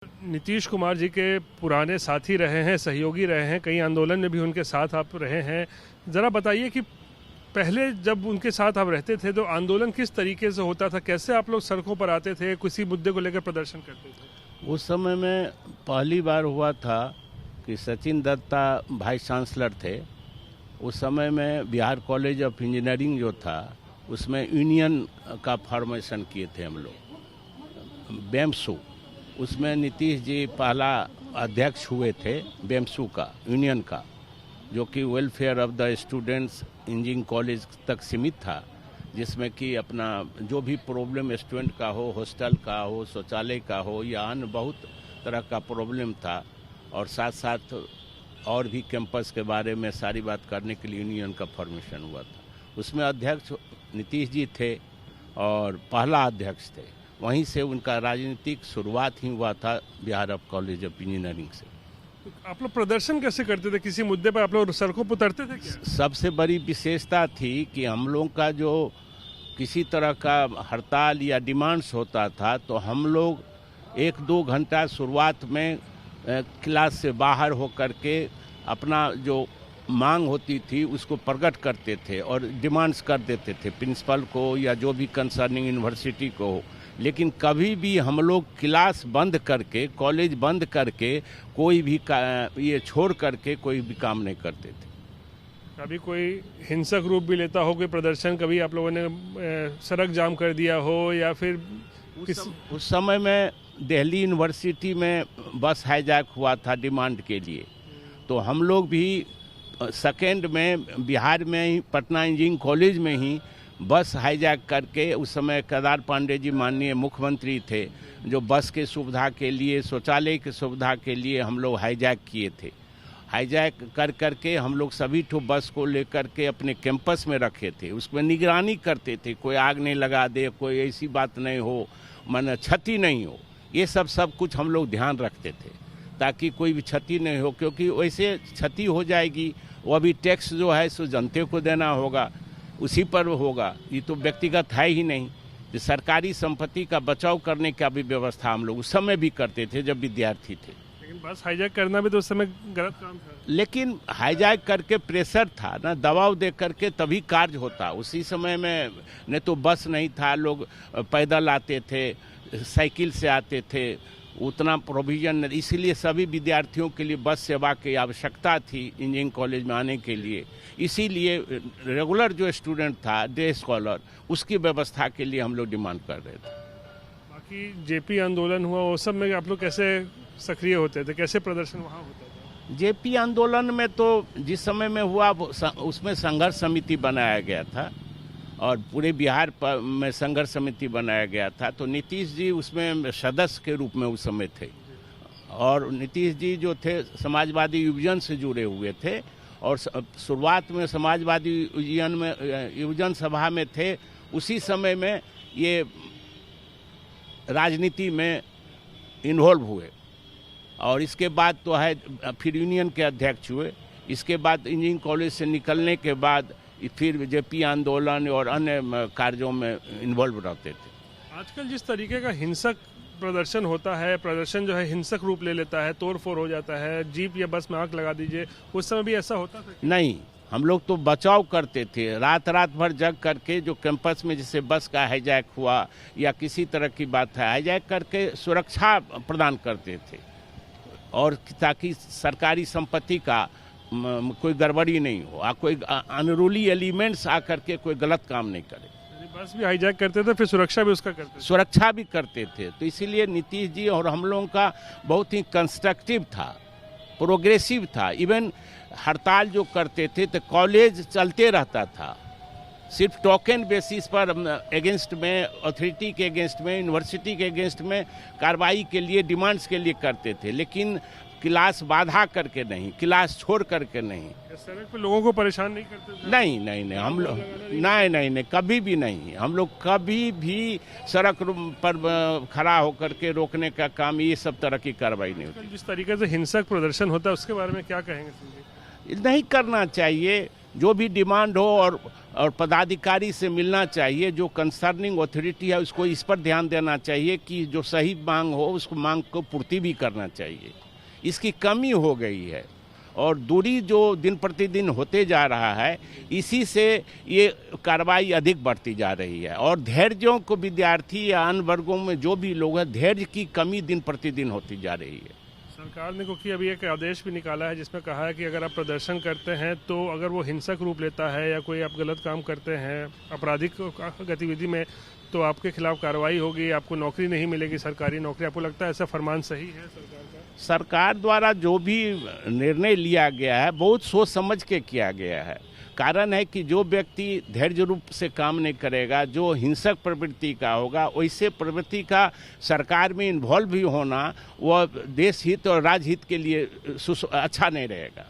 नीतीश कुमार जी के पुराने साथी रहे हैं, सहयोगी रहे हैं, कई आंदोलन में भी उनके साथ आप रहे हैं। ज़रा बताइए कि पहले जब उनके साथ आप रहते थे तो आंदोलन किस तरीके से होता था, कैसे आप लोग सड़कों पर आते थे, किसी मुद्दे को लेकर प्रदर्शन करते थे? उस समय में पहली बार हुआ था कि सचिन दत्ता वाइस चांसलर थे। उस समय में बिहार कॉलेज ऑफ इंजीनियरिंग जो था उसमें यूनियन का फॉर्मेशन किए थे हम लोग, बेम्सू। उसमें नीतीश जी पहला अध्यक्ष हुए थे बेम्सू का, यूनियन का, जो कि welfare of the students engineering college तक सीमित था, जिसमें कि अपना जो भी प्रॉब्लम स्टूडेंट का हो, हॉस्टल का हो, शौचालय का हो या अन्य बहुत तरह का प्रॉब्लम था, और साथ साथ और भी कैंपस के बारे में सारी बात करने के लिए यूनियन का फॉर्मेशन हुआ था। उसमें अध्यक्ष नीतीश जी थे और पहला अध्यक्ष थे। वहीं से उनका राजनीतिक शुरुआत ही हुआ था Bihar of college of engineering से। तो आप लोग प्रदर्शन कैसे करते थे? किसी मुद्दे पर आप लोग सड़कों पर उतरते थे क्या? सबसे बड़ी विशेषता थी कि हम लोग का जो किसी तरह का हड़ताल या डिमांड्स होता था तो हम लोग 1-2 घंटा शुरुआत में क्लास से बाहर हो करके अपना जो मांग होती थी उसको प्रकट करते थे और डिमांड्स कर देते थे प्रिंसिपल को या जो भी कंसर्निंग यूनिवर्सिटी को। लेकिन कभी भी हम लोग क्लास बंद करके, कॉलेज बंद करके, कोई भी ये छोड़ करके कोई भी काम नहीं करते थे। कभी कोई हिंसक रूप भी लेता हो कोई प्रदर्शन? कभी आप लोगों ने सड़क जाम कर दिया हो या फिर उस समय में दिल्ली यूनिवर्सिटी में बस हाईजैक हुआ था डिमांड के लिए, तो हम लोग भी सेकेंड में बिहार में ही पटना इंजीनियरिंग कॉलेज में ही बस हाईजैक करके, उस समय केदार पांडे जी माननीय मुख्यमंत्री थे, जो बस के सुविधा के लिए, शौचालय की सुविधा के लिए हम लोग हाईजैक किए थे। हाईजैक कर करके हम लोग सभी ठो बस को लेकर के अपने कैंपस में रखे थे, उसमें निगरानी करते थे, कोई आग नहीं लगा दे, कोई ऐसी बात नहीं हो, माने क्षति नहीं हो, ये सब कुछ हम लोग ध्यान रखते थे ताकि कोई भी क्षति नहीं हो, क्योंकि वैसे क्षति हो जाएगी, वो अभी टैक्स जो है सो जनते को देना होगा, उसी पर होगा, ये तो व्यक्तिगत है ही नहीं। तो सरकारी संपत्ति का बचाव करने का भी व्यवस्था हम लोग उस समय भी करते थे जब विद्यार्थी थे। लेकिन बस हाईजैक करना भी तो उस समय गलत काम था। लेकिन हाईजैक करके प्रेशर था ना, दबाव दे करके तभी कार्य होता। उसी समय में नहीं तो बस नहीं था, लोग पैदल आते थे, साइकिल से आते थे, उतना प्रोविजन, इसीलिए सभी विद्यार्थियों के लिए बस सेवा की आवश्यकता थी इंजीनियरिंग कॉलेज में आने के लिए। इसीलिए रेगुलर जो स्टूडेंट था, डे स्कॉलर, उसकी व्यवस्था के लिए हम लोग डिमांड कर रहे थे। बाकी जेपी आंदोलन हुआ, उस सब में आप लोग कैसे सक्रिय होते थे, कैसे प्रदर्शन वहाँ होता था? जेपी आंदोलन में तो जिस समय में हुआ उसमें संघर्ष समिति बनाया गया था और पूरे बिहार में संघर्ष समिति बनाया गया था, तो नीतीश जी उसमें सदस्य के रूप में उस समय थे। और नीतीश जी जो थे समाजवादी युवजन से जुड़े हुए थे और शुरुआत में समाजवादी युवजन सभा में थे। उसी समय में ये राजनीति में इन्वॉल्व हुए और इसके बाद तो है फिर यूनियन के अध्यक्ष हुए। इसके बाद इंजीनियरिंग कॉलेज से निकलने के बाद फिर जेपी आंदोलन और अन्य कार्यों में इन्वॉल्व रहते थे। आजकल जिस तरीके का हिंसक प्रदर्शन होता है, प्रदर्शन जो है हिंसक रूप ले लेता है, तोड़फोड़ हो जाता है, जीप या बस में आग लगा दीजिए, उस समय भी ऐसा होता था? नहीं, हम लोग तो बचाव करते थे, रात भर जग करके। जो कैंपस में जैसे बस का हाईजैक हुआ या किसी तरह की बात है, हाईजैक करके सुरक्षा प्रदान करते थे और ताकि सरकारी संपत्ति का कोई गड़बड़ी नहीं हो, कोई अनरूली एलिमेंट्स आकर के कोई गलत काम नहीं करे। बस भी हाईजैक करते थे, फिर सुरक्षा भी उसका करते थे? सुरक्षा भी करते थे। तो इसीलिए नीतीश जी और हम लोगों का बहुत ही कंस्ट्रक्टिव था, प्रोग्रेसिव था। इवन हड़ताल जो करते थे तो कॉलेज चलते रहता था, सिर्फ टोकन बेसिस पर अगेंस्ट में, अथॉरिटी के अगेंस्ट में, यूनिवर्सिटी के अगेंस्ट में कार्रवाई के लिए, डिमांड्स के लिए करते थे, लेकिन क्लास बाधा करके नहीं, क्लास छोड़ करके नहीं। सड़क पे लोगों को परेशान नहीं करते थे? नहीं, हम लोग नहीं, कभी भी नहीं। हम लोग कभी भी सड़क पर खड़ा होकर के रोकने का काम, ये सब तरह की कार्रवाई नहीं होती। जिस तरीके से हिंसक प्रदर्शन होता है उसके बारे में क्या कहेंगे? नहीं करना चाहिए। जो भी डिमांड हो और और पदाधिकारी से मिलना चाहिए, जो कंसर्निंग अथॉरिटी है उसको इस पर ध्यान देना चाहिए कि जो सही मांग हो उसको मांग को पूर्ति भी करना चाहिए। इसकी कमी हो गई है और दूरी जो दिन प्रतिदिन होते जा रहा है, इसी से ये कार्रवाई अधिक बढ़ती जा रही है और धैर्यों को विद्यार्थी या अन्य वर्गों में जो भी लोग हैं, धैर्य की कमी दिन प्रतिदिन होती जा रही है। सरकार ने क्योंकि अभी एक आदेश भी निकाला है जिसमें कहा है कि अगर आप प्रदर्शन करते हैं तो अगर वो हिंसक रूप लेता है या कोई आप गलत काम करते हैं आपराधिक गतिविधि में, तो आपके खिलाफ कार्रवाई होगी, आपको नौकरी नहीं मिलेगी, सरकारी नौकरी। आपको लगता है ऐसा फरमान सही है सरकार का? सरकार द्वारा जो भी निर्णय लिया गया है बहुत सोच समझ के किया गया है। कारण है कि जो व्यक्ति धैर्य रूप से काम नहीं करेगा, जो हिंसक प्रवृत्ति का होगा, वैसे प्रवृत्ति का सरकार में इन्वॉल्व भी होना वह देश हित और राज्य हित के लिए अच्छा नहीं रहेगा।